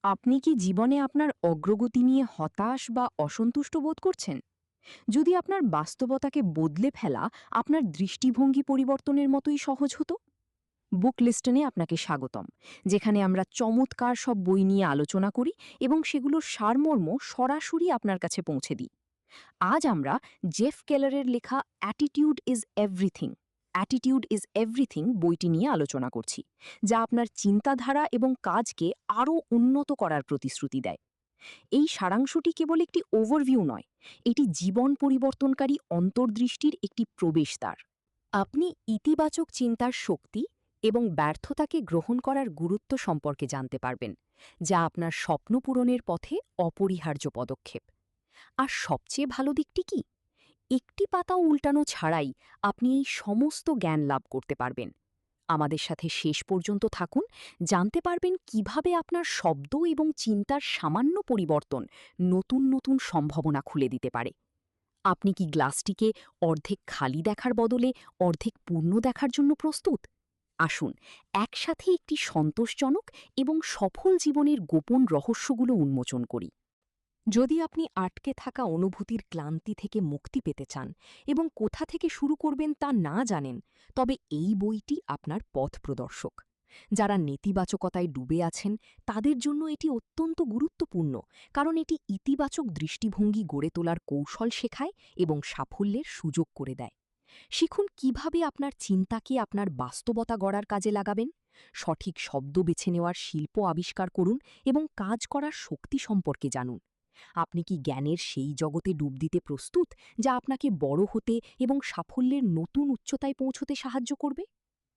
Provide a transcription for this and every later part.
আপনি কি জীবনে আপনার অগ্রগতি নিয়ে হতাশ বা অসন্তুষ্ট বোধ করছেন? যদি আপনার বাস্তবতাকে বদলে ফেলা আপনার দৃষ্টিভঙ্গি পরিবর্তনের মতোই সহজ হতো? বুক লিস্টনে আপনাকে স্বাগতম, যেখানে আমরা চমৎকার সব বই নিয়ে আলোচনা করি এবং সেগুলোর সারমর্ম সরাসরি আপনার কাছে পৌঁছে দিই। আজ আমরা জেফ কেলারের লেখা অ্যাটিটিউড ইজ এভরিথিং বইটি নিয়ে আলোচনা করছি, যা আপনার চিন্তাধারা এবং কাজকে আরও উন্নত করার প্রতিশ্রুতি দেয়। এই সারাংশটি কেবল একটি ওভারভিউ নয়, এটি জীবন পরিবর্তনকারী অন্তর্দৃষ্টির একটি প্রবেশদ্বার। আপনি ইতিবাচক চিন্তার শক্তি এবং ব্যর্থতাকে গ্রহণ করার গুরুত্ব সম্পর্কে জানতে পারবেন, যা আপনার স্বপ্ন পূরণের পথে অপরিহার্য পদক্ষেপ। আর সবচেয়ে ভালো দিকটি কি? একটি পাতাও উল্টানো ছাড়াই আপনি এই সমস্ত জ্ঞান লাভ করতে পারবেন। আমাদের সাথে শেষ পর্যন্ত থাকুন, জানতে পারবেন কিভাবে আপনার শব্দ এবং চিন্তার সামান্য পরিবর্তন নতুন নতুন সম্ভাবনা খুলে দিতে পারে। আপনি কি গ্লাসটিকে অর্ধেক খালি দেখার বদলে অর্ধেক পূর্ণ দেখার জন্য প্রস্তুত? আসুন একসাথে একটি সন্তোষজনক এবং সফল জীবনের গোপন রহস্যগুলো উন্মোচন করি। যদি আপনি আটকে থাকা অনুভূতির ক্লান্তি থেকে মুক্তি পেতে চান এবং কোথা থেকে শুরু করবেন তা না জানেন, তবে এই বইটি আপনার পথ প্রদর্শক। যারা নেতিবাচকতায় ডুবে আছেন তাদের জন্য এটি অত্যন্ত গুরুত্বপূর্ণ, কারণ এটি ইতিবাচক দৃষ্টিভঙ্গি গড়ে তোলার কৌশল শেখায় এবং সাফল্যের সুযোগ করে দেয়। শিখুন কিভাবে আপনার চিন্তাকে আপনার বাস্তবতা গড়ার কাজে লাগাবেন, সঠিক শব্দ বেছে নেওয়ার শিল্প আবিষ্কার করুন এবং কাজ করার শক্তি সম্পর্কে জানুন। আপনি কি জ্ঞানের সেই জগতে ডুব দিতে প্রস্তুত, যা আপনাকে বড় হতে এবং সাফল্যের নতুন উচ্চতায় পৌঁছতে সাহায্য করবে?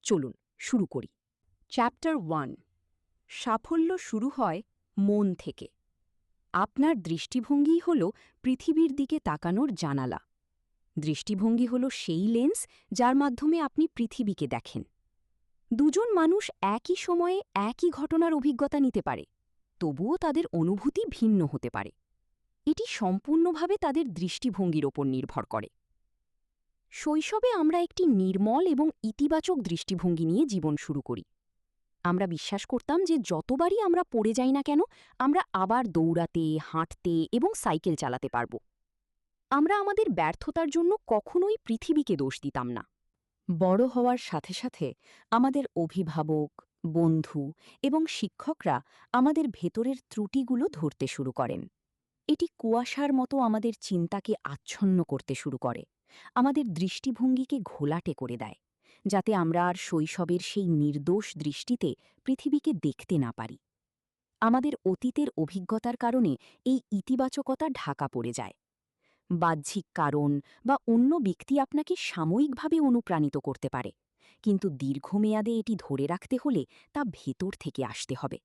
চলুন শুরু করি। চ্যাপ্টার 1। সাফল্য শুরু হয় মন থেকে। আপনার দৃষ্টিভঙ্গিই হল পৃথিবীর দিকে তাকানোর জানালা। দৃষ্টিভঙ্গি হল সেই লেন্স যার মাধ্যমে আপনি পৃথিবীকে দেখেন। দুজন মানুষ একই সময়ে একই ঘটনার অভিজ্ঞতা নিতে পারে, তবুও তাদের অনুভূতি ভিন্ন হতে পারে। এটি সম্পূর্ণভাবে তাদের দৃষ্টিভঙ্গির ওপর নির্ভর করে। শৈশবে আমরা একটি নির্মল এবং ইতিবাচক দৃষ্টিভঙ্গি নিয়ে জীবন শুরু করি। আমরা বিশ্বাস করতাম যে যতবারই আমরা পড়ে যাই না কেন, আমরা আবার দৌড়াতে, হাঁটতে এবং সাইকেল চালাতে পারব। আমরা আমাদের ব্যর্থতার জন্য কখনোই পৃথিবীকে দোষ দিতাম না। বড় হওয়ার সাথে সাথে আমাদের অভিভাবক, বন্ধু এবং শিক্ষকরা আমাদের ভেতরের ত্রুটিগুলো ধরতে শুরু করেন। এটি কুয়াশার মতো আমাদের চিন্তাকে আচ্ছন্ন করতে শুরু করে, আমাদের দৃষ্টিভঙ্গিকে ঘোলাটে করে দেয়, যাতে আমরা আর শৈশবের সেই নির্দোষ দৃষ্টিতে পৃথিবীকে দেখতে না পারি। আমাদের অতীতের অভিজ্ঞতার কারণে এই ইতিবাচকতা ঢাকা পড়ে যায়। বাহ্যিক কারণ বা অন্য ব্যক্তি আপনাকে সাময়িকভাবে অনুপ্রাণিত করতে পারে, কিন্তু দীর্ঘমেয়াদে এটি ধরে রাখতে হলে তা ভেতর থেকে আসতে হবে।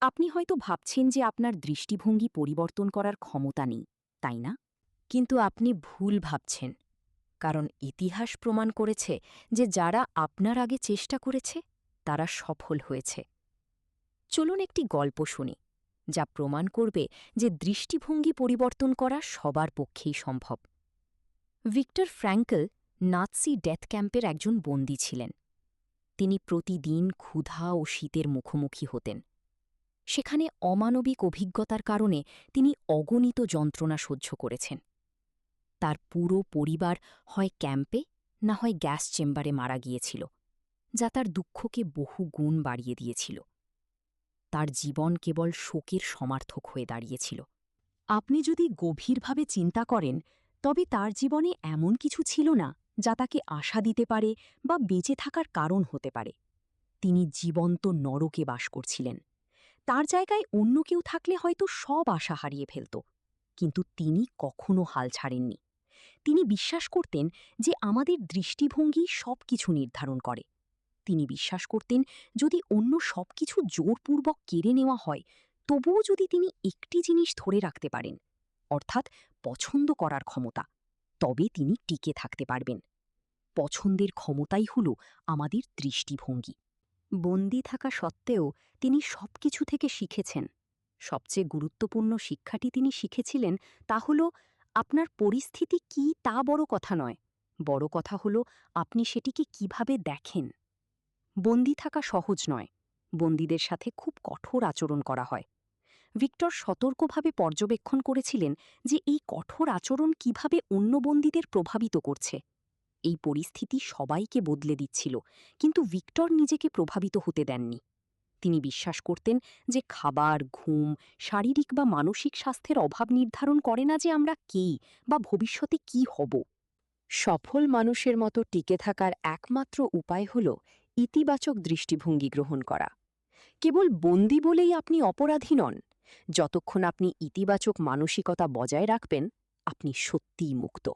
আপনি হয়তো ভাবছেন যে আপনার দৃষ্টিভঙ্গি পরিবর্তন করার ক্ষমতা নেই, তাই না? কিন্তু আপনি ভুল ভাবছেন, কারণ ইতিহাস প্রমাণ করেছে যে যারা আপনার আগে চেষ্টা করেছে তারা সফল হয়েছে। চলুন একটি গল্প শুনি, যা প্রমাণ করবে যে দৃষ্টিভঙ্গি পরিবর্তন করা সবার পক্ষেই সম্ভব। ভিক্টর ফ্র্যাঙ্কল নাৎসি ডেথ ক্যাম্পের একজন বন্দী ছিলেন। তিনি প্রতিদিন ক্ষুধা ও শীতের মুখোমুখি হতেন। সেখানে অমানবিক অভিজ্ঞতার কারণে তিনি অগণিত যন্ত্রণা সহ্য করেছেন। তার পুরো পরিবার হয় ক্যাম্পে না হয় গ্যাস চেম্বারে মারা গিয়েছিল, যা তার দুঃখকে বহু গুণ বাড়িয়ে দিয়েছিল। তার জীবন কেবল শোকের সমার্থক হয়ে দাঁড়িয়েছিল। আপনি যদি গভীরভাবে চিন্তা করেন, তবে তার জীবনে এমন কিছু ছিল না যা তাকে আশা দিতে পারে বা বেঁচে থাকার কারণ হতে পারে। তিনি জীবন্ত নরকে বাস করছিলেন। তার জায়গায় অন্য কেউ থাকলে হয়তো সব আশা হারিয়ে ফেলত, কিন্তু তিনি কখনো হাল ছাড়েননি। তিনি বিশ্বাস করতেন যে আমাদের দৃষ্টিভঙ্গি সবকিছু নির্ধারণ করে। তিনি বিশ্বাস করতেন যদি অন্য সবকিছু জোরপূর্বক কেড়ে নেওয়া হয়, তবুও যদি তিনি একটি জিনিস ধরে রাখতে পারেন, অর্থাৎ পছন্দ করার ক্ষমতা, তবে তিনি টিকে থাকতে পারবেন। পছন্দের ক্ষমতাই হল আমাদের দৃষ্টিভঙ্গি। বন্দী থাকা সত্ত্বেও তিনি সবকিছু থেকে শিখেছেন। সবচেয়ে গুরুত্বপূর্ণ শিক্ষাটি তিনি শিখেছিলেন তা হল, আপনার পরিস্থিতি কী তা বড় কথা নয়, বড় কথা হল আপনি সেটিকে কিভাবে দেখেন। বন্দী থাকা সহজ নয়। বন্দীদের সাথে খুব কঠোর আচরণ করা হয়। ভিক্টর সতর্কভাবে পর্যবেক্ষণ করেছিলেন যে এই কঠোর আচরণ কিভাবে অন্য বন্দীদের প্রভাবিত করছে। এই পরিস্থিতি সবাইকে বদলে দিচ্ছিল, কিন্তু ভিক্টর নিজেকে প্রভাবিত হতে দেননি। তিনি বিশ্বাস করতেন যে খাবার, ঘুম, শারীরিক বা মানসিক স্বাস্থ্যের অভাব নির্ধারণ করে না যে আমরা কে বা ভবিষ্যতে কি হব। সফল মানুষের মতো টিকে থাকার একমাত্র উপায় হল ইতিবাচক দৃষ্টিভঙ্গি গ্রহণ করা। কেবল বন্দী বলেই আপনি অপরাধী নন। যতক্ষণ আপনি ইতিবাচক মানসিকতা বজায় রাখবেন, আপনি সত্যিই মুক্ত।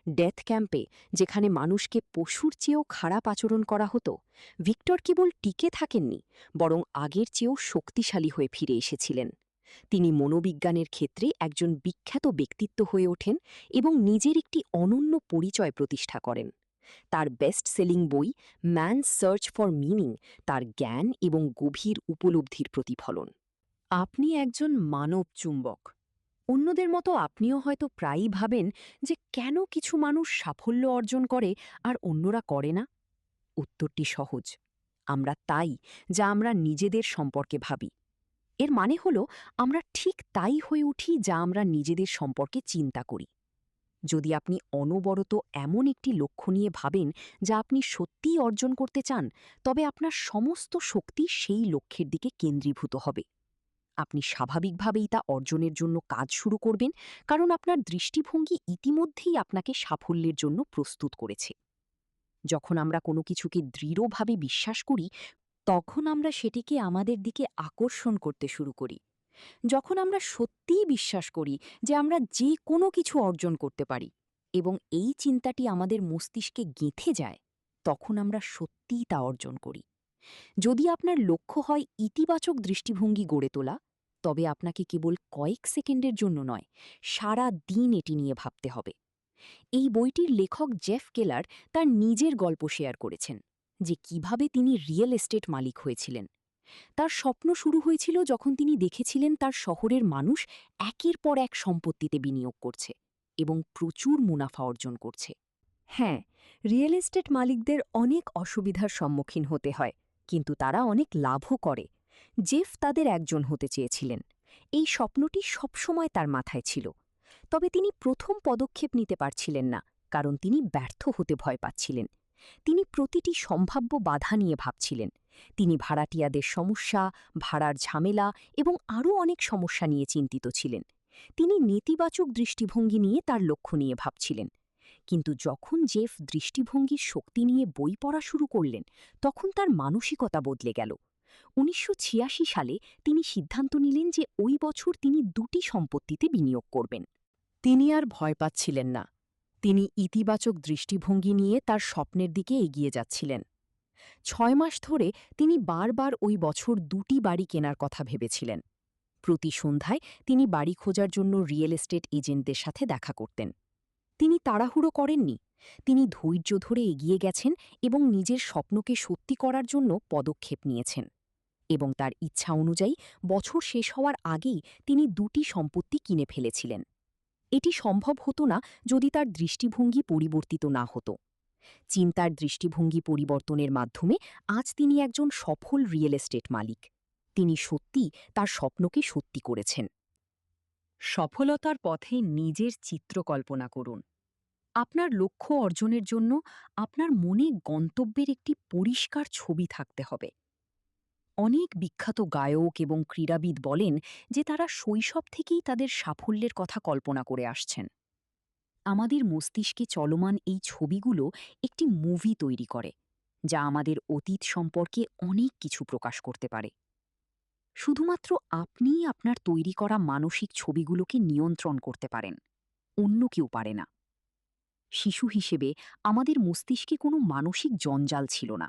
ডেথ ক্যাম্পে, যেখানে মানুষকে পশুর চেয়েও খারাপ আচরণ করা হতো, ভিক্টর কেবল টিকে থাকেননি, বরং আগের চেয়েও শক্তিশালী হয়ে ফিরে এসেছিলেন। তিনি মনোবিজ্ঞানের ক্ষেত্রে একজন বিখ্যাত ব্যক্তিত্ব হয়ে ওঠেন এবং নিজের একটি অনন্য পরিচয় প্রতিষ্ঠা করেন। তার বেস্ট সেলিং বই ম্যানস সার্চ ফর মিনিং তার জ্ঞান এবং গভীর উপলব্ধির প্রতিফলন। আপনি একজন মানব চুম্বক। অন্যদের মতো আপনিও হয়তো প্রায়ই ভাবেন যে কেন কিছু মানুষ সাফল্য অর্জন করে আর অন্যরা করে না। উত্তরটি সহজ: আমরা তাই যা আমরা নিজেদের সম্পর্কে ভাবি। এর মানে হল, আমরা ঠিক তাই হয়ে উঠি যা আমরা নিজেদের সম্পর্কে চিন্তা করি। যদি আপনি অনবরত এমন একটি লক্ষ্য নিয়ে ভাবেন যা আপনি সত্যিই অর্জন করতে চান, তবে আপনার সমস্ত শক্তি সেই লক্ষ্যের দিকে কেন্দ্রীভূত হবে। আপনি স্বাভাবিকভাবেই তা অর্জনের জন্য কাজ শুরু করবেন, কারণ আপনার দৃষ্টিভঙ্গি ইতিমধ্যেই আপনাকে সাফল্যের জন্য প্রস্তুত করেছে। যখন আমরা কোনো কিছুকে দৃঢ়ভাবে বিশ্বাস করি, তখন আমরা সেটিকে আমাদের দিকে আকর্ষণ করতে শুরু করি। যখন আমরা সত্যিই বিশ্বাস করি যে আমরা যে কোনো কিছু অর্জন করতে পারি এবং এই চিন্তাটি আমাদের মস্তিষ্কে গেঁথে যায়, তখন আমরা সত্যিই তা অর্জন করি। যদি আপনার লক্ষ্য হয় ইতিবাচক দৃষ্টিভঙ্গি গড়ে তোলা, তবে আপনাকে কেবল কয়েক সেকেন্ডের জন্য নয়, সারা দিন এটি নিয়ে ভাবতে হবে। এই বইটির লেখক জেফ কেলার তার নিজের গল্প শেয়ার করেছেন যে কিভাবে তিনি রিয়েল এস্টেট মালিক হয়েছিলেন। তার স্বপ্ন শুরু হয়েছিল যখন তিনি দেখেছিলেন তার শহরের মানুষ একের পর এক সম্পত্তিতে বিনিয়োগ করছে এবং প্রচুর মুনাফা অর্জন করছে। হ্যাঁ, রিয়েল এস্টেট মালিকদের অনেক অসুবিধার সম্মুখীন হতে হয়, কিন্তু তারা অনেক লাভও করে। জেফ তাদের একজন হতে চেয়েছিলেন। এই স্বপ্নটি সবসময় তার মাথায় ছিল। তবে তিনি প্রথম পদক্ষেপ নিতে পারছিলেন না, কারণ তিনি ব্যর্থ হতে ভয় পাচ্ছিলেন। তিনি প্রতিটি সম্ভাব্য বাধা নিয়ে ভাবছিলেন। তিনি ভাড়াটিয়াদের সমস্যা, ভাড়ার ঝামেলা এবং আরও অনেক সমস্যা নিয়ে চিন্তিত ছিলেন। তিনি নেতিবাচক দৃষ্টিভঙ্গি নিয়ে তার লক্ষ্য নিয়ে ভাবছিলেন। কিন্তু যখন জেফ দৃষ্টিভঙ্গির শক্তি নিয়ে বই পড়া শুরু করলেন, তখন তার মানসিকতা বদলে গেল। ১৯৮৬ সালে তিনি সিদ্ধান্ত নিলেন যে ওই বছর তিনি ২টি সম্পত্তিতে বিনিয়োগ করবেন। তিনি আর ভয় পাচ্ছিলেন না। তিনি ইতিবাচক দৃষ্টিভঙ্গি নিয়ে তার স্বপ্নের দিকে এগিয়ে যাচ্ছিলেন। ৬ মাস ধরে তিনি বারবার ওই বছর ২টি বাড়ি কেনার কথা ভেবেছিলেন। প্রতি সন্ধ্যায় তিনি বাড়ি খোঁজার জন্য রিয়েল এস্টেট এজেন্টদের সাথে দেখা করতেন। তিনি তাড়াহুড়ো করেননি। তিনি ধৈর্য ধরে এগিয়ে গেছেন এবং নিজের স্বপ্নকে সত্যি করার জন্য পদক্ষেপ নিয়েছেন। এবং তার ইচ্ছা অনুযায়ী বছর শেষ হওয়ার আগেই তিনি ২টি সম্পত্তি কিনে ফেলেছিলেন। এটি সম্ভব হতো না যদি তার দৃষ্টিভঙ্গি পরিবর্তিত না হতো। চিন্তার দৃষ্টিভঙ্গি পরিবর্তনের মাধ্যমে আজ তিনি একজন সফল রিয়েল এস্টেট মালিক। তিনি সত্যিই তার স্বপ্নকে সত্যি করেছেন। সফলতার পথে নিজের চিত্র কল্পনা করুন। আপনার লক্ষ্য অর্জনের জন্য আপনার মনে গন্তব্যের একটি পরিষ্কার ছবি থাকতে হবে। অনেক বিখ্যাত গায়ক এবং ক্রীড়াবিদ বলেন যে তারা শৈশব থেকেই তাদের সাফল্যের কথা কল্পনা করে আসছেন। আমাদের মস্তিষ্কে চলমান এই ছবিগুলো একটি মুভি তৈরি করে, যা আমাদের অতীত সম্পর্কে অনেক কিছু প্রকাশ করতে পারে। শুধুমাত্র আপনিই আপনার তৈরি করা মানসিক ছবিগুলোকে নিয়ন্ত্রণ করতে পারেন, অন্য কেউ পারে না। শিশু হিসেবে আমাদের মস্তিষ্কে কোনো মানসিক জঞ্জাল ছিল না।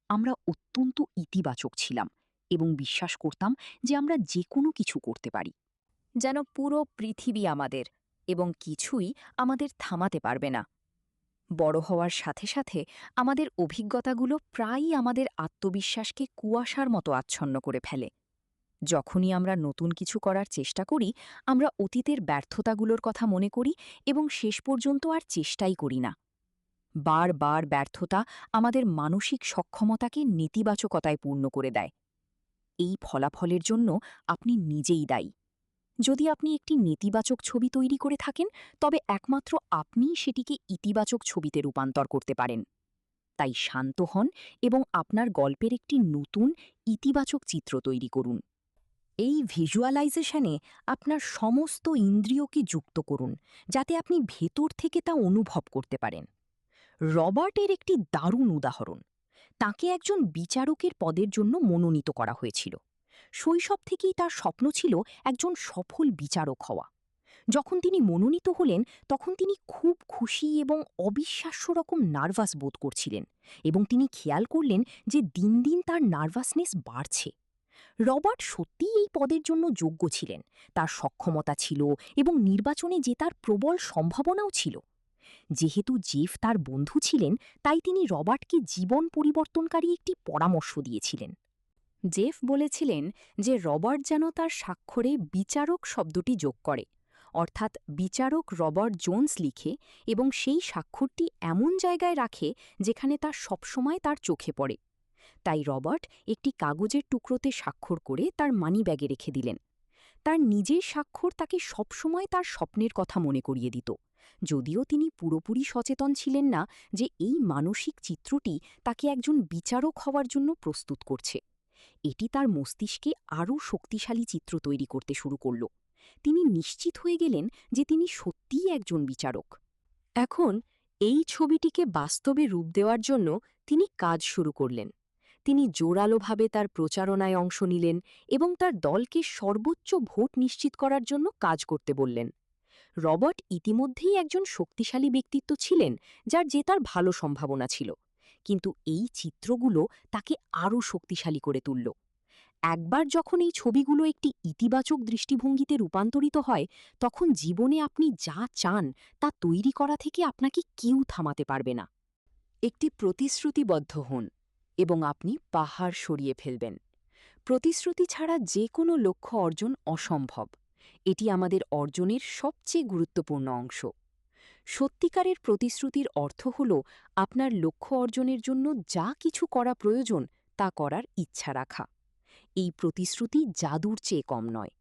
আমরা অত্যন্ত ইতিবাচক ছিলাম এবং বিশ্বাস করতাম যে আমরা যে কোনো কিছু করতে পারি, যেন পুরো পৃথিবী আমাদের এবং কিছুই আমাদের থামাতে পারবে না। বড় হওয়ার সাথে সাথে আমাদের অভিজ্ঞতাগুলো প্রায়ই আমাদের আত্মবিশ্বাসকে কুয়াশার মতো আচ্ছন্ন করে ফেলে। যখনই আমরা নতুন কিছু করার চেষ্টা করি, আমরা অতীতের ব্যর্থতাগুলোর কথা মনে করি এবং শেষ পর্যন্ত আর চেষ্টাই করি না। বারবার ব্যর্থতা আমাদের মানসিক সক্ষমতাকে নেতিবাচকতায় পূর্ণ করে দেয়। এই ফলাফলের জন্য আপনি নিজেই দায়ী। যদি আপনি একটি নেতিবাচক ছবি তৈরি করে থাকেন, তবে একমাত্র আপনিই সেটিকে ইতিবাচক ছবিতে রূপান্তর করতে পারেন। তাই শান্ত হন এবং আপনার গল্পের একটি নতুন, ইতিবাচক চিত্র তৈরি করুন। এই ভিজুয়ালাইজেশনে আপনার সমস্ত ইন্দ্রিয়কে যুক্ত করুন, যাতে আপনি ভেতর থেকে তা অনুভব করতে পারেন। রবার্টের একটি দারুণ উদাহরণ। তাকে একজন বিচারকের পদের জন্য মনোনীত করা হয়েছিল। শৈশব থেকেই তার স্বপ্ন ছিল একজন সফল বিচারক হওয়া। যখন তিনি মনোনীত হলেন, তখন তিনি খুব খুশি এবং অবিশ্বাস্য রকম নার্ভাস বোধ করছিলেন, এবং তিনি খেয়াল করলেন যে দিন দিন তার নার্ভাসনেস বাড়ছে। রবার্ট সত্যিই এই পদের জন্য যোগ্য ছিলেন, তার সক্ষমতা ছিল এবং নির্বাচনে জেতার প্রবল সম্ভাবনাও ছিল। যেহেতু জেফ তার বন্ধু ছিলেন, তাই তিনি রবার্টকে জীবন পরিবর্তনকারী একটি পরামর্শ দিয়েছিলেন। জেফ বলেছিলেন যে রবার্ট যেন তার স্বাক্ষরে বিচারক শব্দটি যোগ করে, অর্থাৎ বিচারক রবার্ট জোন্স লিখে এবং সেই স্বাক্ষরটি এমন জায়গায় রাখে যেখানে তা সবসময় তার চোখে পড়ে। তাই রবার্ট একটি কাগজের টুকরোতে স্বাক্ষর করে তার মানিব্যাগে রেখে দিলেন। তার নিজের স্বাক্ষর তাকে সবসময় তার স্বপ্নের কথা মনে করিয়ে দিত, যদিও তিনি পুরোপুরি সচেতন ছিলেন না যে এই মানসিক চিত্রটি তাকে একজন বিচারক হওয়ার জন্য প্রস্তুত করছে। এটি তার মস্তিষ্কে আরও শক্তিশালী চিত্র তৈরি করতে শুরু করল। তিনি নিশ্চিত হয়ে গেলেন যে তিনি সত্যিই একজন বিচারক। এখন এই ছবিটিকে বাস্তবে রূপ দেওয়ার জন্য তিনি কাজ শুরু করলেন। তিনি জোরালোভাবে তার প্রচারণায় অংশ নিলেন এবং তার দলকে সর্বোচ্চ ভোট নিশ্চিত করার জন্য কাজ করতে বললেন। রবার্ট ইতিমধ্যেই একজন শক্তিশালী ব্যক্তিত্ব ছিলেন, যার জেতার ভালো সম্ভাবনা ছিল, কিন্তু এই চিত্রগুলো তাকে আরও শক্তিশালী করে তুলল। একবার যখন এই ছবিগুলো একটি ইতিবাচক দৃষ্টিভঙ্গিতে রূপান্তরিত হয়, তখন জীবনে আপনি যা চান তা তৈরি করা থেকে আপনাকে কেউ থামাতে পারবে না। একটি প্রতিশ্রুতিবদ্ধ হন এবং আপনি পাহাড় সরিয়ে ফেলবেন। প্রতিশ্রুতি ছাড়া যে কোনো লক্ষ্য অর্জন অসম্ভব। এটি আমাদের অর্জনের সবচেয়ে গুরুত্বপূর্ণ অংশ। সত্যিকারের প্রতিশ্রুতির অর্থ হল আপনার লক্ষ্য অর্জনের জন্য যা কিছু করা প্রয়োজন তা করার ইচ্ছা রাখা। এই প্রতিশ্রুতি জাদুর চেয়ে কম নয়।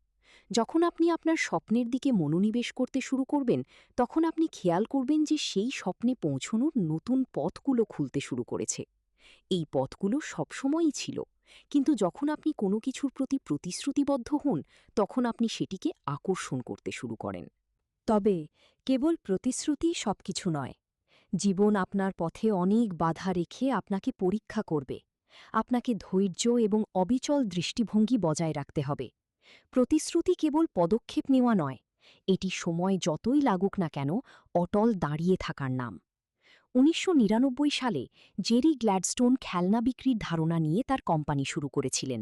যখন আপনি আপনার স্বপ্নের দিকে মনোনিবেশ করতে শুরু করবেন, তখন আপনি খেয়াল করবেন যে সেই স্বপ্নে পৌঁছনোর নতুন পথগুলো খুলতে শুরু করেছে। এই পথগুলো সবসময়ই ছিল, কিন্তু যখন আপনি কোনো কিছুর প্রতি প্রতিশ্রুতিবদ্ধ হন, তখন আপনি সেটিকে আকর্ষণ করতে শুরু করেন। তবে কেবল প্রতিশ্রুতি সবকিছু নয়। জীবন আপনার পথে অনেক বাধা রেখে আপনাকে পরীক্ষা করবে। আপনাকে ধৈর্য এবং অবিচল দৃষ্টিভঙ্গি বজায় রাখতে হবে। প্রতিশ্রুতি কেবল পদক্ষেপ নেওয়া নয়, এটি সময় যতই লাগুক না কেন অটল দাঁড়িয়ে থাকার নাম। ১৯৯৯ সালে জেরি গ্ল্যাডস্টোন খেলনা বিক্রির ধারণা নিয়ে তার কোম্পানি শুরু করেছিলেন।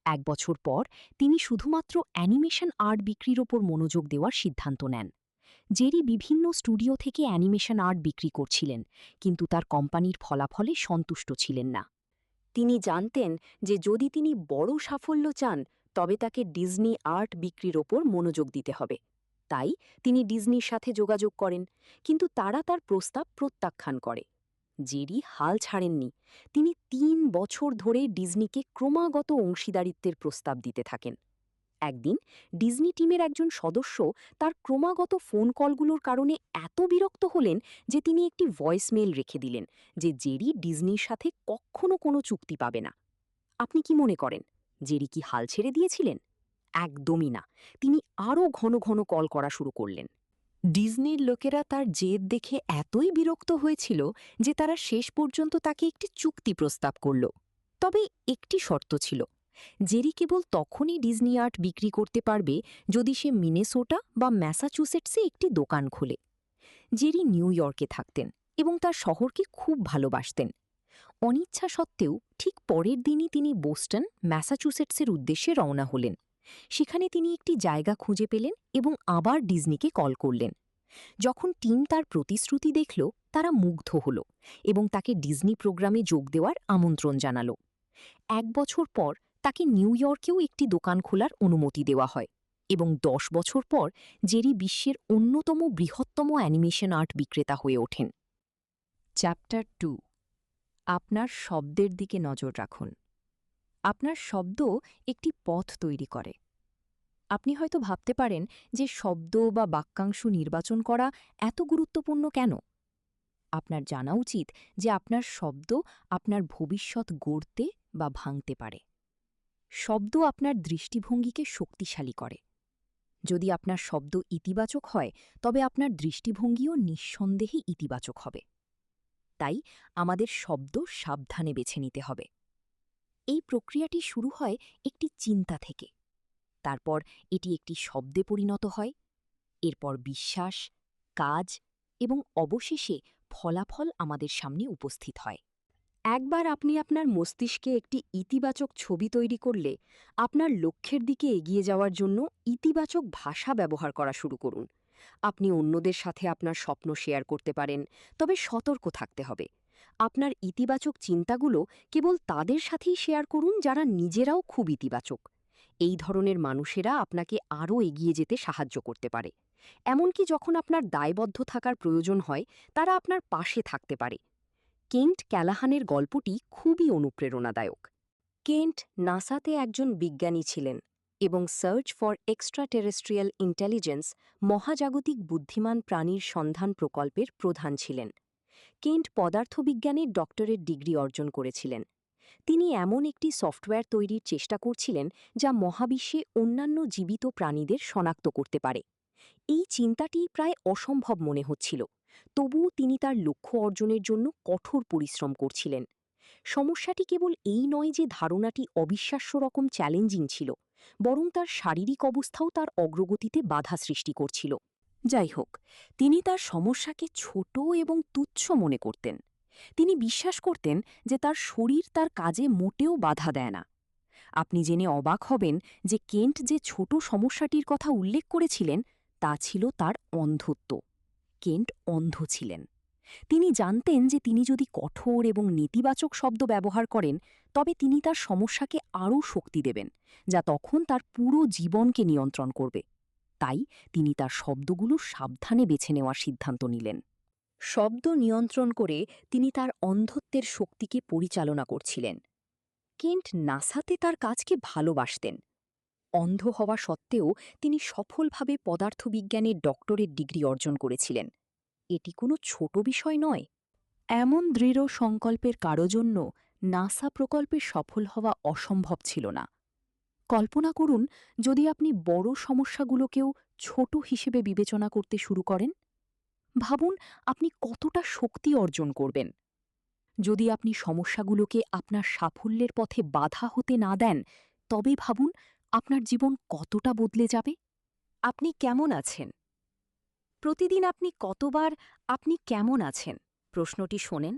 ১ বছর পর তিনি শুধুমাত্র অ্যানিমেশন আর্ট বিক্রির ওপর মনোযোগ দেওয়ার সিদ্ধান্ত নেন। জেরি বিভিন্ন স্টুডিও থেকে অ্যানিমেশন আর্ট বিক্রি করছিলেন, কিন্তু তার কোম্পানির ফলাফলে সন্তুষ্ট ছিলেন না। তিনি জানতেন যে যদি তিনি বড় সাফল্য চান, তবে তাকে ডিজনি আর্ট বিক্রির ওপর মনোযোগ দিতে হবে। তাই তিনি ডিজনির সাথে যোগাযোগ করেন, কিন্তু তারা তার প্রস্তাব প্রত্যাখ্যান করে। জেরি হাল ছাড়েননি। তিনি ৩ বছর ধরে ডিজনিকে ক্রমাগত অংশীদারিত্বের প্রস্তাব দিতে থাকেন। একদিন ডিজনি টিমের একজন সদস্য তার ক্রমাগত ফোন কলগুলোর কারণে এত বিরক্ত হলেন যে তিনি একটি ভয়েসমেইল রেখে দিলেন যে জেরি ডিজনির সাথে কখনো কোনো চুক্তি পাবে না। আপনি কি মনে করেন, জেরি কি হাল ছেড়ে দিয়েছিলেন? একদমই না। তিনি আরও ঘন ঘন কল করা শুরু করলেন। ডিজনির লোকেরা তার জেদ দেখে এতই বিরক্ত হয়েছিল যে তারা শেষ পর্যন্ত তাকে একটি চুক্তি প্রস্তাব করল। তবে একটি শর্ত ছিল, জেরি কেবল তখনই ডিজনি আর্ট বিক্রি করতে পারবে যদি সে মিনেসোটা বা ম্যাসাচুসেটসে একটি দোকান খোলে। জেরি নিউ ইয়র্কে থাকতেন এবং তার শহরকে খুব ভালোবাসতেন। অনিচ্ছা সত্ত্বেও ঠিক পরের দিনই তিনি বোস্টন, ম্যাসাচুসেটসের উদ্দেশ্যে রওনা হলেন। সেখানে তিনি একটি জায়গা খুঁজে পেলেন এবং আবার ডিজনিকে কল করলেন। যখন টিম তার প্রতিশ্রুতি দেখল, তারা মুগ্ধ হল এবং তাকে ডিজনি প্রোগ্রামে যোগ দেওয়ার আমন্ত্রণ জানাল। ১ বছর পর তাকে নিউ ইয়র্কেও একটি দোকান খোলার অনুমতি দেওয়া হয় এবং ১০ বছর পর জেরি বিশ্বের অন্যতম বৃহত্তম অ্যানিমেশন আর্ট বিক্রেতা হয়ে ওঠেন। চ্যাপ্টার 2, আপনার শব্দের দিকে নজর রাখুন। আপনার শব্দ একটি পথ তৈরি করে। আপনি হয়তো ভাবতে পারেন যে শব্দ বা বাক্যাংশ নির্বাচন করা এত গুরুত্বপূর্ণ কেন? আপনার জানা উচিত যে আপনার শব্দ আপনার ভবিষ্যৎ গড়তে বা ভাঙতে পারে। শব্দ আপনার দৃষ্টিভঙ্গিকে শক্তিশালী করে। যদি আপনার শব্দ ইতিবাচক হয়, তবে আপনার দৃষ্টিভঙ্গিও নিঃসন্দেহে ইতিবাচক হবে। তাই আমাদের শব্দ সাবধানে বেছে নিতে হবে। এই প্রক্রিয়াটি শুরু হয় একটি চিন্তা থেকে। তারপর এটি একটি শব্দে পরিণত হয়, এরপর বিশ্বাস, কাজ এবং অবশেষে ফলাফল আমাদের সামনে উপস্থিত হয়। একবার আপনি আপনার মস্তিষ্কে একটি ইতিবাচক ছবি তৈরি করলে, আপনার লক্ষ্যের দিকে এগিয়ে যাওয়ার জন্য ইতিবাচক ভাষা ব্যবহার করা শুরু করুন। আপনি অন্যদের সাথে আপনার স্বপ্ন শেয়ার করতে পারেন, তবে সতর্ক থাকতে হবে। আপনার ইতিবাচক চিন্তাগুলো কেবল তাদের সাথেই শেয়ার করুন যারা নিজেরাও খুব ইতিবাচক। এই ধরনের মানুষেরা আপনাকে আরও এগিয়ে যেতে সাহায্য করতে পারে। এমনকি যখন আপনার দায়বদ্ধ থাকার প্রয়োজন হয়, তারা আপনার পাশে থাকতে পারে। কেন্ট ক্যালাহানের গল্পটি খুবই অনুপ্রেরণাদায়ক। কেন্ট নাসাতে একজন বিজ্ঞানী ছিলেন এবং সার্চ ফর এক্সট্রাটেরেস্ট্রিয়াল ইন্টেলিজেন্স মহাজাগতিক বুদ্ধিমান প্রাণীর সন্ধান প্রকল্পের প্রধান ছিলেন। কেন্ট পদার্থবিজ্ঞানের ডক্টরেট ডিগ্রি অর্জন করেছিলেন। তিনি এমন একটি সফটওয়্যার তৈরির চেষ্টা করছিলেন যা মহাবিশ্বে অন্যান্য জীবিত প্রাণীদের শনাক্ত করতে পারে। এই চিন্তাটি প্রায় অসম্ভব মনে হচ্ছিল, তবুও তিনি তার লক্ষ্য অর্জনের জন্য কঠোর পরিশ্রম করছিলেন। সমস্যাটি কেবল এই নয় যে ধারণাটি অবিশ্বাস্য রকম চ্যালেঞ্জিং ছিল, বরং তার শারীরিক অবস্থাও তার অগ্রগতিতে বাধা সৃষ্টি করছিল। যাই হোক, তিনি তার সমস্যাকে ছোট এবং তুচ্ছ মনে করতেন। তিনি বিশ্বাস করতেন যে তার শরীর তার কাজে মোটেও বাধা দেয় না। আপনি জেনে অবাক হবেন যে কেন্ট যে ছোট সমস্যাটির কথা উল্লেখ করেছিলেন তা ছিল তার অন্ধত্ব। কেন্ট অন্ধ ছিলেন। তিনি জানতেন যে তিনি যদি কঠোর এবং নেতিবাচক শব্দ ব্যবহার করেন, তবে তিনি তার সমস্যাকে আরও শক্তি দেবেন, যা তখন তার পুরো জীবনকে নিয়ন্ত্রণ করবে। তাই তিনি তার শব্দগুলো সাবধানে বেছে নেওয়ার সিদ্ধান্ত নিলেন। শব্দ নিয়ন্ত্রণ করে তিনি তার অন্ধত্বের শক্তিকে পরিচালনা করছিলেন। কেন্ট নাসাতে তার কাজকে ভালোবাসতেন। অন্ধ হওয়া সত্ত্বেও তিনি সফলভাবে পদার্থবিজ্ঞানের ডক্টরেট ডিগ্রি অর্জন করেছিলেন। এটি কোনো ছোট বিষয় নয়। এমন দৃঢ় সংকল্পের কারো জন্য নাসা প্রকল্পে সফল হওয়া অসম্ভব ছিল না। কল্পনা করুন যদি আপনি বড় সমস্যাগুলোকেও ছোট হিসেবে বিবেচনা করতে শুরু করেন। ভাবুন আপনি কতটা শক্তি অর্জন করবেন। যদি আপনি সমস্যাগুলোকে আপনার সাফল্যের পথে বাধা হতে না দেন, তবে ভাবুন আপনার জীবন কতটা বদলে যাবে। আপনি কেমন আছেন? প্রতিদিন আপনি কতবার আপনি কেমন আছেন প্রশ্নটি শোনেন?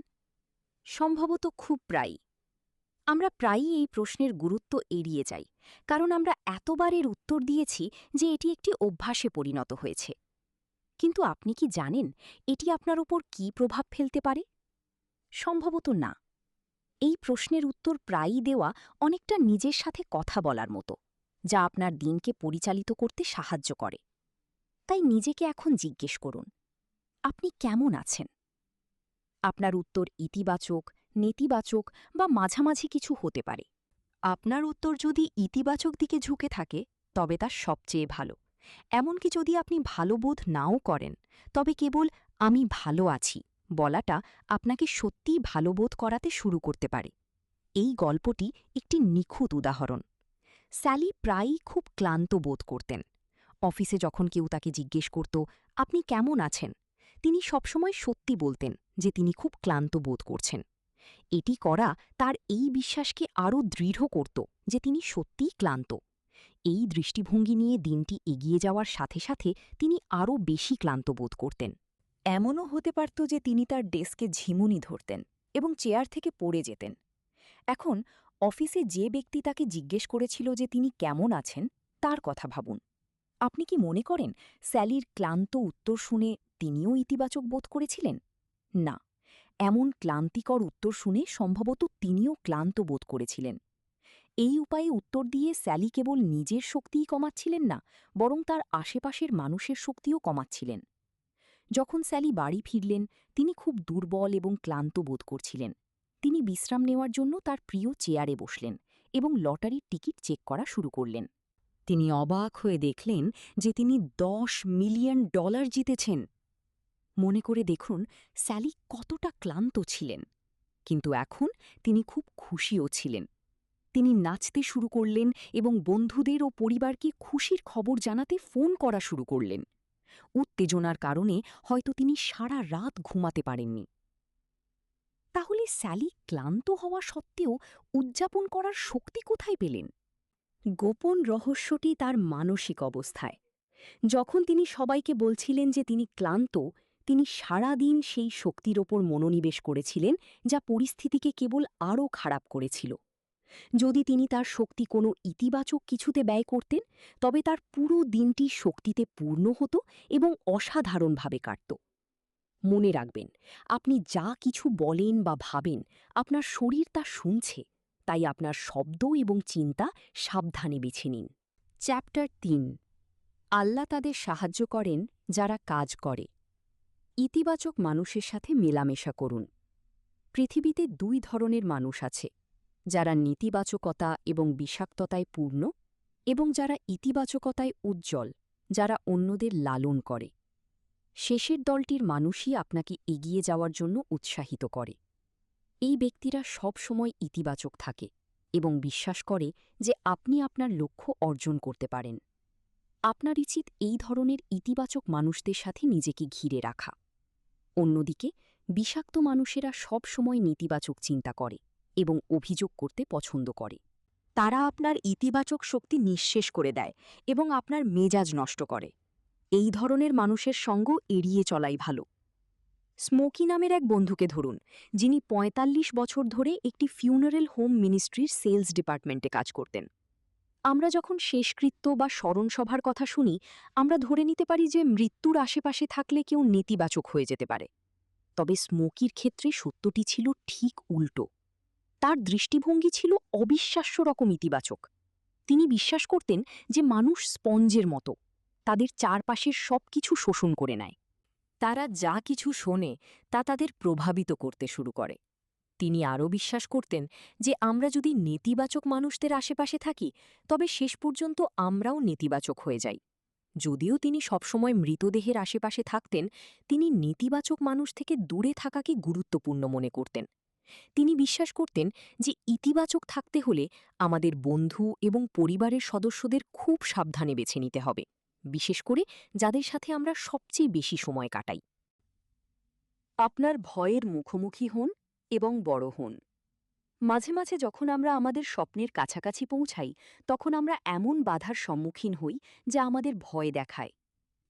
সম্ভবত খুব প্রায়ই। আমরা প্রায়ই এই প্রশ্নের গুরুত্ব এড়িয়ে যাই, কারণ আমরা এতবার এর উত্তর দিয়েছি যে এটি একটি অভ্যাসে পরিণত হয়েছে। কিন্তু আপনি কি জানেন এটি আপনার উপর কী প্রভাব ফেলতে পারে? সম্ভবত না। এই প্রশ্নের উত্তর প্রায়ই দেওয়া অনেকটা নিজের সাথে কথা বলার মতো, যা আপনার দিনকে পরিচালিত করতে সাহায্য করে। তাই নিজেকে এখন জিজ্ঞেস করুন, আপনি কেমন আছেন? আপনার উত্তর ইতিবাচক, নেতিবাচক বা মাঝামাঝি কিছু হতে পারে। আপনার উত্তর যদি ইতিবাচক দিকে ঝুঁকে থাকে, তবে তা সবচেয়ে ভালো। এমনকি যদি আপনি ভালো বোধ নাও করেন, তবে কেবল আমি ভালো আছি বলাটা আপনাকে সত্যিই ভালো বোধ করাতে শুরু করতে পারে। এই গল্পটি একটি নিখুঁত উদাহরণ। স্যালি প্রায়ই খুব ক্লান্ত বোধ করতেন। অফিসে যখন কেউ তাকে জিজ্ঞেস করত, আপনি কেমন আছেন, তিনি সবসময় সত্যি বলতেন যে তিনি খুব ক্লান্ত বোধ করছেন। এটি করা তার এই বিশ্বাসকে আরও দৃঢ় করত যে তিনি সত্যিই ক্লান্ত। এই দৃষ্টিভঙ্গি নিয়ে দিনটি এগিয়ে যাওয়ার সাথে সাথে তিনি আরও বেশি ক্লান্ত বোধ করতেন। এমনও হতে পারত যে তিনি তার ডেস্কে ঝিমুনি ধরতেন এবং চেয়ার থেকে পড়ে যেতেন। এখন অফিসে যে ব্যক্তি তাকে জিজ্ঞেস করেছিল যে তিনি কেমন আছেন, তার কথা ভাবুন। আপনি কি মনে করেন স্যালির ক্লান্ত উত্তর শুনে তিনিও ইতিবাচক বোধ করেছিলেন? না, এমন ক্লান্তিকর উত্তর শুনে সম্ভবত তিনিও ক্লান্ত বোধ করেছিলেন। এই উপায়ে উত্তর দিয়ে স্যালি কেবল নিজের শক্তিই কমাচ্ছিলেন না, বরং তার আশেপাশের মানুষের শক্তিও কমাচ্ছিলেন। যখন স্যালি বাড়ি ফিরলেন, তিনি খুব দুর্বল এবং ক্লান্ত বোধ করছিলেন। তিনি বিশ্রাম নেওয়ার জন্য তার প্রিয় চেয়ারে বসলেন এবং লটারির টিকিট চেক করা শুরু করলেন। তিনি অবাক হয়ে দেখলেন যে তিনি $10 মিলিয়ন জিতেছেন। মনে করে দেখুন স্যালি কতটা ক্লান্ত ছিলেন, কিন্তু এখন তিনি খুব খুশিও ছিলেন। তিনি নাচতে শুরু করলেন এবং বন্ধুদের ও পরিবারকে খুশির খবর জানাতে ফোন করা শুরু করলেন। উত্তেজনার কারণে হয়তো তিনি সারা রাত ঘুমাতে পারেননি। তাহলে স্যালি ক্লান্ত হওয়া সত্ত্বেও উদযাপন করার শক্তি কোথায় পেলেন? গোপন রহস্যটি তার মানসিক অবস্থায়। যখন তিনি সবাইকে বলছিলেন যে তিনি ক্লান্ত, তিনি সারা দিন সেই শক্তির ওপর মনোনিবেশ করেছিলেন যা পরিস্থিতিকে কেবল আরও খারাপ করেছিল। যদি তিনি তার শক্তি কোনো ইতিবাচক কিছুতে ব্যয় করতেন, তবে তার পুরো দিনটি শক্তিতে পূর্ণ হতো এবং অসাধারণভাবে কাটত। মনে রাখবেন, আপনি যা কিছু বলেন বা ভাবেন, আপনার শরীর তা শুনছে, তাই আপনার শব্দ এবং চিন্তা সাবধানে বেছে নিন। চ্যাপ্টার ৩। আল্লাহ তাদের সাহায্য করেন যারা কাজ করে। ইতিবাচক মানুষের সাথে মেলামেশা করুন। পৃথিবীতে ২ ধরনের মানুষ আছে, যারা নেতিবাচকতা এবং বিষাক্ততায় পূর্ণ, এবং যারা ইতিবাচকতায় উজ্জ্বল, যারা অন্যদের লালন করে। শেষের দলটির মানুষই আপনাকে এগিয়ে যাওয়ার জন্য উৎসাহিত করে। এই ব্যক্তিরা সব সময় ইতিবাচক থাকে এবং বিশ্বাস করে যে আপনি আপনার লক্ষ্য অর্জন করতে পারেন। আপনার উচিত এই ধরনের ইতিবাচক মানুষদের সাথে নিজেকে ঘিরে রাখা। অন্যদিকে বিষাক্ত মানুষেরা সব সময় নেতিবাচক চিন্তা করে এবং অভিযোগ করতে পছন্দ করে। তারা আপনার ইতিবাচক শক্তি নিঃশেষ করে দেয় এবং আপনার মেজাজ নষ্ট করে। এই ধরনের মানুষের সঙ্গ এড়িয়ে চলাই ভালো। স্মোকি নামের এক বন্ধুকে ধরুন, যিনি ৪৫ বছর ধরে একটি ফিউনারেল হোম মিনিস্ট্রির সেলস ডিপার্টমেন্টে কাজ করতেন। আমরা যখন শেষকৃত্য বা স্মরণসভার কথা শুনি, আমরা ধরে নিতে পারি যে মৃত্যুর আশেপাশে থাকলে কেউ নেতিবাচক হয়ে যেতে পারে। তবে স্মোকির ক্ষেত্রে সত্যটি ছিল ঠিক উল্টো। তার দৃষ্টিভঙ্গি ছিল অবিশ্বাস্য রকম ইতিবাচক। তিনি বিশ্বাস করতেন যে মানুষ স্পঞ্জের মতো, তাদের চারপাশের সবকিছু শোষণ করে নেয়। তারা যা কিছু শোনে তা তাদের প্রভাবিত করতে শুরু করে। তিনি আরও বিশ্বাস করতেন যে আমরা যদি নেতিবাচক মানুষদের আশেপাশে থাকি, তবে শেষ পর্যন্ত আমরাও নেতিবাচক হয়ে যাই। যদিও তিনি সবসময় মৃতদেহের আশেপাশে থাকতেন, তিনি নেতিবাচক মানুষ থেকে দূরে থাকাকে গুরুত্বপূর্ণ মনে করতেন। তিনি বিশ্বাস করতেন যে ইতিবাচক থাকতে হলে আমাদের বন্ধু এবং পরিবারের সদস্যদের খুব সাবধানে বেছে নিতে হবে, বিশেষ করে যাদের সাথে আমরা সবচেয়ে বেশি সময় কাটাই। আপনার ভয়ের মুখোমুখি হন এবং বড় হন। মাঝে মাঝে যখন আমরা আমাদের স্বপ্নের কাছাকাছি পৌঁছাই, তখন আমরা এমন বাধার সম্মুখীন হই যা আমাদের ভয় দেখায়।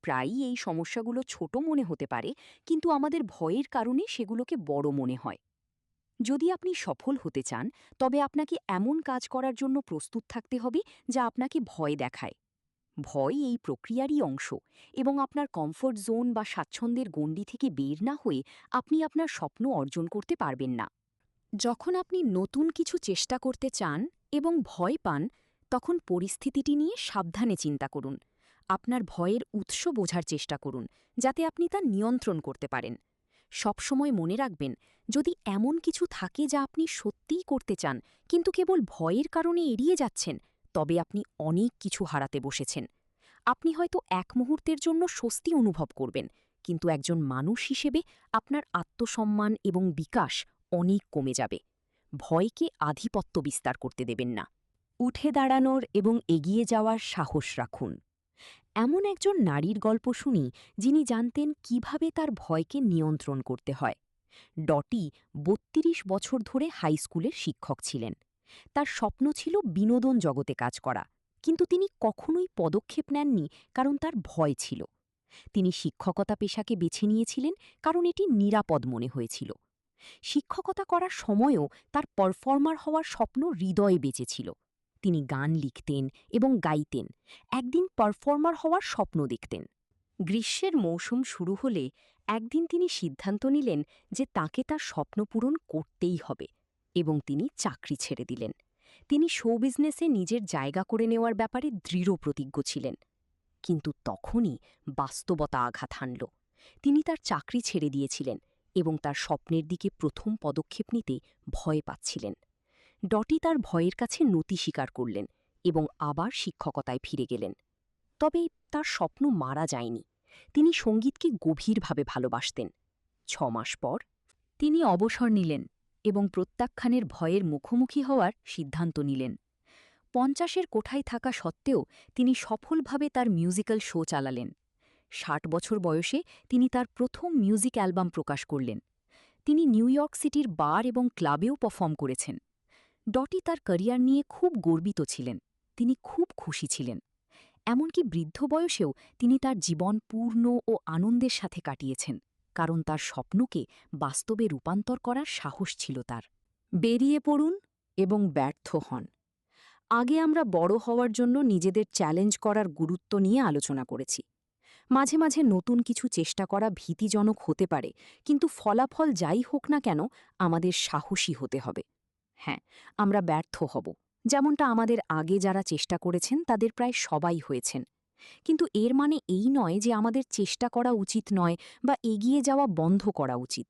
প্রায়ই এই সমস্যাগুলো ছোট মনে হতে পারে, কিন্তু আমাদের ভয়ের কারণে সেগুলোকে বড় মনে হয়। যদি আপনি সফল হতে চান, তবে আপনাকে এমন কাজ করার জন্য প্রস্তুত থাকতে হবে যা আপনাকে ভয় দেখায়। ভয় এই প্রক্রিয়ারই অংশ, এবং আপনার কমফোর্ট জোন বা স্বাচ্ছন্দ্যের গণ্ডি থেকে বের না হয়ে আপনি আপনার স্বপ্ন অর্জন করতে পারবেন না। যখন আপনি নতুন কিছু চেষ্টা করতে চান এবং ভয় পান, তখন পরিস্থিতিটি নিয়ে সাবধানে চিন্তা করুন। আপনার ভয়ের উৎস বোঝার চেষ্টা করুন, যাতে আপনি তা নিয়ন্ত্রণ করতে পারেন। সবসময় মনে রাখবেন, যদি এমন কিছু থাকে যা আপনি সত্যিই করতে চান কিন্তু কেবল ভয়ের কারণে এড়িয়ে যাচ্ছেন, তবে আপনি অনেক কিছু হারাতে বসেছেন। আপনি হয়তো এক মুহূর্তের জন্য স্বস্তি অনুভব করবেন, কিন্তু একজন মানুষ হিসেবে আপনার আত্মসম্মান এবং বিকাশ অনেক কমে যাবে। ভয়কে আধিপত্য বিস্তার করতে দেবেন না। উঠে দাঁড়ানোর এবং এগিয়ে যাওয়ার সাহস রাখুন। এমন একজন নারীর গল্প শুনি, যিনি জানতেন কিভাবে তার ভয়কে নিয়ন্ত্রণ করতে হয়। ডটি ৩২ বছর ধরে হাই স্কুলের শিক্ষক ছিলেন। তার স্বপ্ন ছিল বিনোদন জগতে কাজ করা, কিন্তু তিনি কখনোই পদক্ষেপ নেননি কারণ তার ভয় ছিল। তিনি শিক্ষকতা পেশাকে বেছে নিয়েছিলেন কারণ এটি নিরাপদ মনে হয়েছিল। শিক্ষকতা করার সময়ও তার পারফর্মার হওয়ার স্বপ্ন হৃদয়ে বেঁচেছিল। তিনি গান লিখতেন এবং গাইতেন, একদিন পারফর্মার হওয়ার স্বপ্ন দেখতেন। গ্রীষ্মের মৌসুম শুরু হলে একদিন তিনি সিদ্ধান্ত নিলেন যে তাকে তার স্বপ্ন পূরণ করতেই হবে, এবং তিনি চাকরি ছেড়ে দিলেন। তিনি শো বিজনেসে নিজের জায়গা করে নেওয়ার ব্যাপারে দৃঢ় প্রতিজ্ঞ ছিলেন। কিন্তু তখনই বাস্তবতা আঘাত হানল। তিনি তার চাকরি ছেড়ে দিয়েছিলেন এবং তার স্বপ্নের দিকে প্রথম পদক্ষেপ নিতে ভয় পাচ্ছিলেন। ডটি তার ভয়ের কাছে নতি স্বীকার করলেন এবং আবার শিক্ষকতায় ফিরে গেলেন। তবে তার স্বপ্ন মারা যায়নি। তিনি সঙ্গীতকে গভীরভাবে ভালোবাসতেন। 6 মাস পর তিনি অবসর নিলেন এবং প্রত্যাখ্যানের ভয়ের মুখোমুখি হওয়ার সিদ্ধান্ত নিলেন। 50-এর কোঠায় থাকা সত্ত্বেও তিনি সফলভাবে তার মিউজিক্যাল শো চালালেন। 60 বছর বয়সে তিনি তার প্রথম মিউজিক অ্যালবাম প্রকাশ করলেন। তিনি নিউ ইয়র্ক সিটির বার এবং ক্লাবেও পারফর্ম করেছেন। ডটি তার ক্যারিয়ার নিয়ে খুব গর্বিত ছিলেন। তিনি খুব খুশি ছিলেন। এমনকি বৃদ্ধ বয়সেও তিনি তার জীবন পূর্ণ ও আনন্দের সাথে কাটিয়েছেন, কারণ তার স্বপ্নকে বাস্তবে রূপান্তর করার সাহস ছিল তার। বেরিয়ে পড়ুন এবং ব্যর্থ হন। আগে আমরা বড় হওয়ার জন্য নিজেদের চ্যালেঞ্জ করার গুরুত্ব নিয়ে আলোচনা করেছি। মাঝে মাঝে নতুন কিছু চেষ্টা করা ভীতিজনক হতে পারে, কিন্তু ফলাফল যাই হোক না কেন আমাদের সাহসী হতে হবে। হ্যাঁ, আমরা ব্যর্থ হব, যেমনটা আমাদের আগে যারা চেষ্টা করেছেন তাদের প্রায় সবাই হয়েছেন। কিন্তু এর মানে এই নয় যে আমাদের চেষ্টা করা উচিত নয় বা এগিয়ে যাওয়া বন্ধ করা উচিত।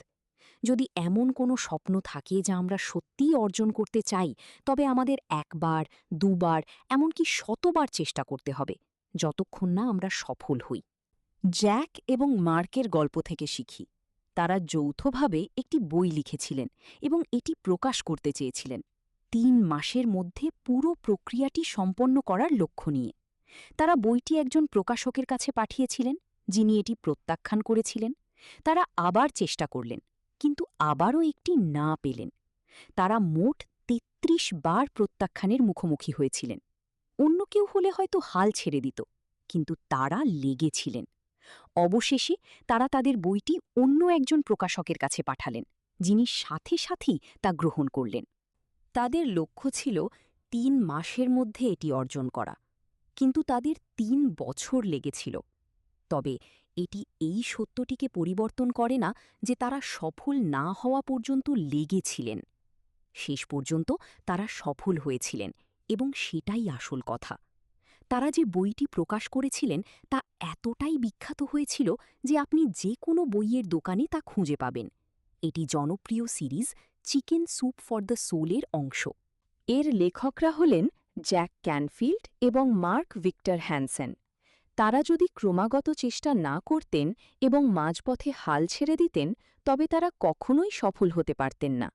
যদি এমন কোনো স্বপ্ন থাকে যা আমরা সত্যিই অর্জন করতে চাই, তবে আমাদের একবার, দুবার, এমনকি শতবার চেষ্টা করতে হবে, যতক্ষণ না আমরা সফল হই। জ্যাক এবং মার্কের গল্প থেকে শিখি। তারা যৌথভাবে একটি বই লিখেছিলেন এবং এটি প্রকাশ করতে চেয়েছিলেন 3 মাসের মধ্যে পুরো প্রক্রিয়াটি সম্পন্ন করার লক্ষ্য নিয়ে। তারা বইটি একজন প্রকাশকের কাছে পাঠিয়েছিলেন, যিনি এটি প্রত্যাখ্যান করেছিলেন। তারা আবার চেষ্টা করলেন, কিন্তু আবারও একটি না পেলেন। তারা মোট 33 বার প্রত্যাখ্যানের মুখোমুখি হয়েছিলেন। অন্য কেউ হলে হয়তো হাল ছেড়ে দিত, কিন্তু তারা লেগেছিলেন। অবশেষে তারা তাদের বইটি অন্য একজন প্রকাশকের কাছে পাঠালেন, যিনি সাথে সাথেই তা গ্রহণ করলেন। তাদের লক্ষ্য ছিল 3 মাসের মধ্যে এটি অর্জন করা, কিন্তু তাদের 3 বছর লেগেছিল। তবে এটি এই সত্যটিকে পরিবর্তন করে না যে তারা সফল না হওয়া পর্যন্ত লেগেছিলেন। শেষ পর্যন্ত তারা সফল হয়েছিলেন, এবং সেটাই আসল কথা। তারা যে বইটি প্রকাশ করেছিলেন তা এতটাই বিখ্যাত হয়েছিল যে আপনি যে কোনো বইয়ের দোকানে তা খুঁজে পাবেন। এটি জনপ্রিয় series chicken soup for the সোলের অংশ। এর লেখকরা হলেন জ্যাক ক্যানফিল্ড এবং মার্ক ভিক্টর হ্যানসেন। তারা যদি ক্রমাগত চেষ্টা না করতেন এবং মাঝপথে হাল ছেড়ে দিতেন, তবে তারা কখনোই সফল হতে পারতেন না।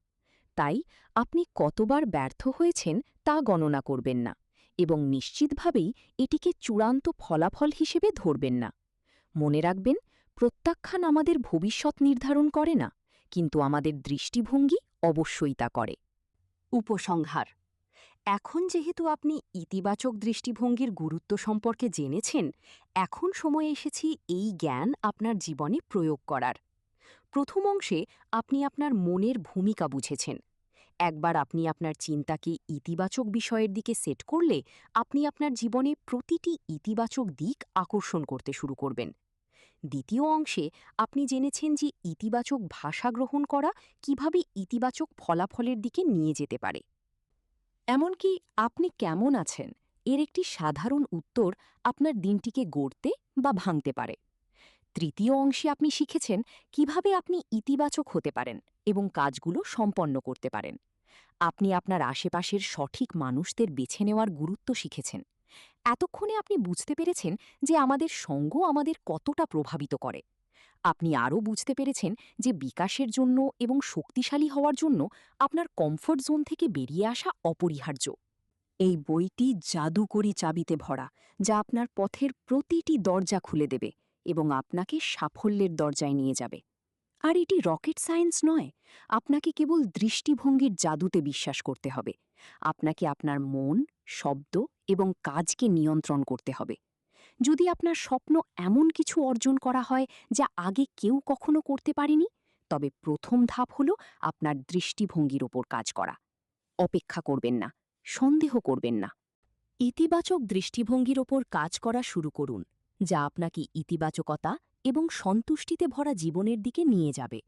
তাই আপনি কতবার ব্যর্থ হয়েছেন তা গণনা করবেন না, এবং নিশ্চিতভাবেই এটিকে চূড়ান্ত ফলাফল হিসেবে ধরবেন না। মনে রাখবেন, প্রত্যাখ্যান আমাদের ভবিষ্যৎ নির্ধারণ করে না, কিন্তু আমাদের দৃষ্টিভঙ্গি অবশ্যই তা করে। উপসংহার: এখন যেহেতু আপনি ইতিবাচক দৃষ্টিভঙ্গির গুরুত্ব সম্পর্কে জেনেছেন, এখন সময় এসেছে এই জ্ঞান আপনার জীবনে প্রয়োগ করার। প্রথম অংশে আপনি আপনার মনের ভূমিকা বুঝেছেন। একবার আপনি আপনার চিন্তাকে ইতিবাচক বিষয়ের দিকে সেট করলে, আপনি আপনার জীবনে প্রতিটি ইতিবাচক দিক আকর্ষণ করতে শুরু করবেন। দ্বিতীয় অংশে আপনি জেনেছেন যে ইতিবাচক ভাষা গ্রহণ করা কিভাবে ইতিবাচক ফলাফলের দিকে নিয়ে যেতে পারে। এমনকি আপনি কেমন আছেন এর একটি সাধারণ উত্তর আপনার দিনটিকে গড়তে বা ভাঙতে পারে। তৃতীয় অংশে আপনি শিখেছেন কিভাবে আপনি ইতিবাচক হতে পারেন এবং কাজগুলো সম্পন্ন করতে পারেন। আপনি আপনার আশেপাশের সঠিক মানুষদের বেছে নেওয়ার গুরুত্ব শিখেছেন। এতক্ষণে আপনি বুঝতে পেরেছেন যে আমাদের সঙ্গ আমাদের কতটা প্রভাবিত করে। আপনি আরও বুঝতে পেরেছেন যে বিকাশের জন্য এবং শক্তিশালী হওয়ার জন্য আপনার কমফোর্ট জোন থেকে বেরিয়ে আসা অপরিহার্য। এই বইটি জাদুকরী চাবিতে ভরা, যা আপনার পথের প্রতিটি দরজা খুলে দেবে এবং আপনাকে সাফল্যের দরজায় নিয়ে যাবে। আর এটি রকেট সায়েন্স নয়, আপনাকে কেবল দৃষ্টিভঙ্গির জাদুতে বিশ্বাস করতে হবে। আপনাকে আপনার মন, শব্দ এবং কাজকে নিয়ন্ত্রণ করতে হবে। যদি আপনার স্বপ্ন এমন কিছু অর্জন করা হয় যা আগে কেউ কখনো করতে পারেনি, তবে প্রথম ধাপ হল আপনার দৃষ্টিভঙ্গির ওপর কাজ করা। অপেক্ষা করবেন না, সন্দেহ করবেন না। ইতিবাচক দৃষ্টিভঙ্গির ওপর কাজ করা শুরু করুন, যা আপনাকে ইতিবাচকতা এবং সন্তুষ্টিতে ভরা জীবনের দিকে নিয়ে যাবে।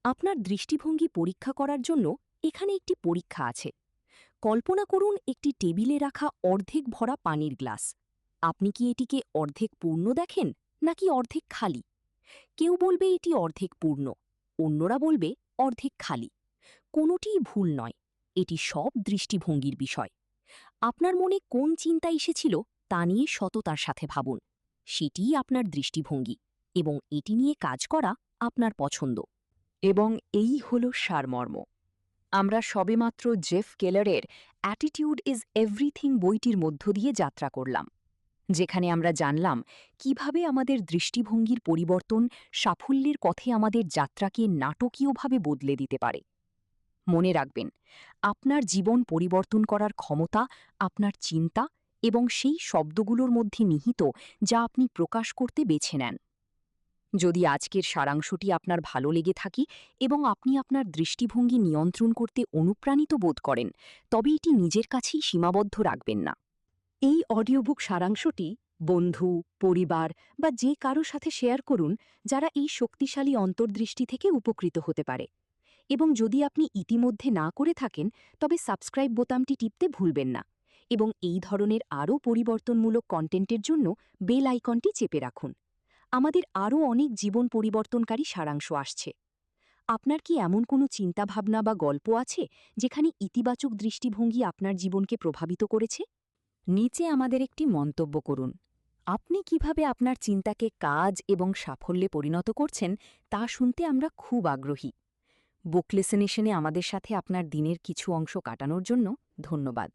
আপনার দৃষ্টিভঙ্গি পরীক্ষা করার জন্য এখানে একটি পরীক্ষা আছে। কল্পনা করুন একটি টেবিলে রাখা অর্ধেক ভরা পানির গ্লাস। আপনি কি এটিকে অর্ধেক পূর্ণ দেখেন নাকি অর্ধেক খালি? কেউ বলবে এটি অর্ধেক পূর্ণ, অন্যরা বলবে অর্ধেক খালি। কোনোটিই ভুল নয়, এটি সব দৃষ্টিভঙ্গির বিষয়। আপনার মনে কোন চিন্তা এসেছিল তা নিয়ে সততার সাথে ভাবুন। সেটিই আপনার দৃষ্টিভঙ্গি, এবং এটি নিয়ে কাজ করা আপনার পছন্দ। এবং এই হল সারমর্ম। আমরা সবেমাত্র জেফ কেলারের অ্যাটিটিউড ইজ এভরিথিং বইটির মধ্য দিয়ে যাত্রা করলাম, যেখানে আমরা জানলাম কিভাবে আমাদের দৃষ্টিভঙ্গির পরিবর্তন সাফল্যের পথে আমাদের যাত্রাকে নাটকীয়ভাবে বদলে দিতে পারে। মনে রাখবেন, আপনার জীবন পরিবর্তন করার ক্ষমতা আপনার চিন্তা এবং সেই শব্দগুলোর মধ্যে নিহিত যা আপনি প্রকাশ করতে বেছে নেন। যদি আজকের সারাংশটি আপনার ভালো লেগে থাকে এবং আপনি আপনার দৃষ্টিভঙ্গি নিয়ন্ত্রণ করতে অনুপ্রাণিত বোধ করেন, তবে এটি নিজের কাছেই সীমাবদ্ধ রাখবেন না। এই অডিওবুক সারাংশটি বন্ধু, পরিবার বা যে কারো সাথে শেয়ার করুন যারা এই শক্তিশালী অন্তর্দৃষ্টি থেকে উপকৃত হতে পারে। এবং যদি আপনি ইতিমধ্যে না করে থাকেন, তবে সাবস্ক্রাইব বোতামটি টিপতে ভুলবেন না, এবং এই ধরনের আরও পরিবর্তনমূলক কন্টেন্টের জন্য বেল আইকনটি চেপে রাখুন। আমাদের আরও অনেক জীবন পরিবর্তনকারী সারাংশ আসছে। আপনার কি এমন কোনো চিন্তাভাবনা বা গল্প আছে যেখানে ইতিবাচক দৃষ্টিভঙ্গি আপনার জীবনকে প্রভাবিত করেছে? নিচে আমাদের একটি মন্তব্য করুন। আপনি কিভাবে আপনার চিন্তাকে কাজ এবং সাফল্যে পরিণত করছেন তা শুনতে আমরা খুব আগ্রহী। বুক লিসেনেশনে আমাদের সাথে আপনার দিনের কিছু অংশ কাটানোর জন্য ধন্যবাদ।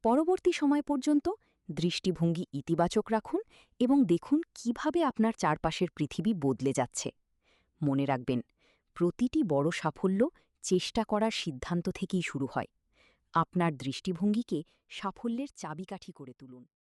পরবর্তী সময় পর্যন্ত দৃষ্টিভঙ্গি ইতিবাচক রাখুন এবং দেখুন কিভাবে আপনার চারপাশের পৃথিবী বদলে যাচ্ছে। মনে রাখবেন, প্রতিটি বড় সাফল্য চেষ্টা করার সিদ্ধান্ত থেকেই শুরু হয়। আপনার দৃষ্টিভঙ্গিকে সাফল্যের চাবিকাঠি করে তুলুন।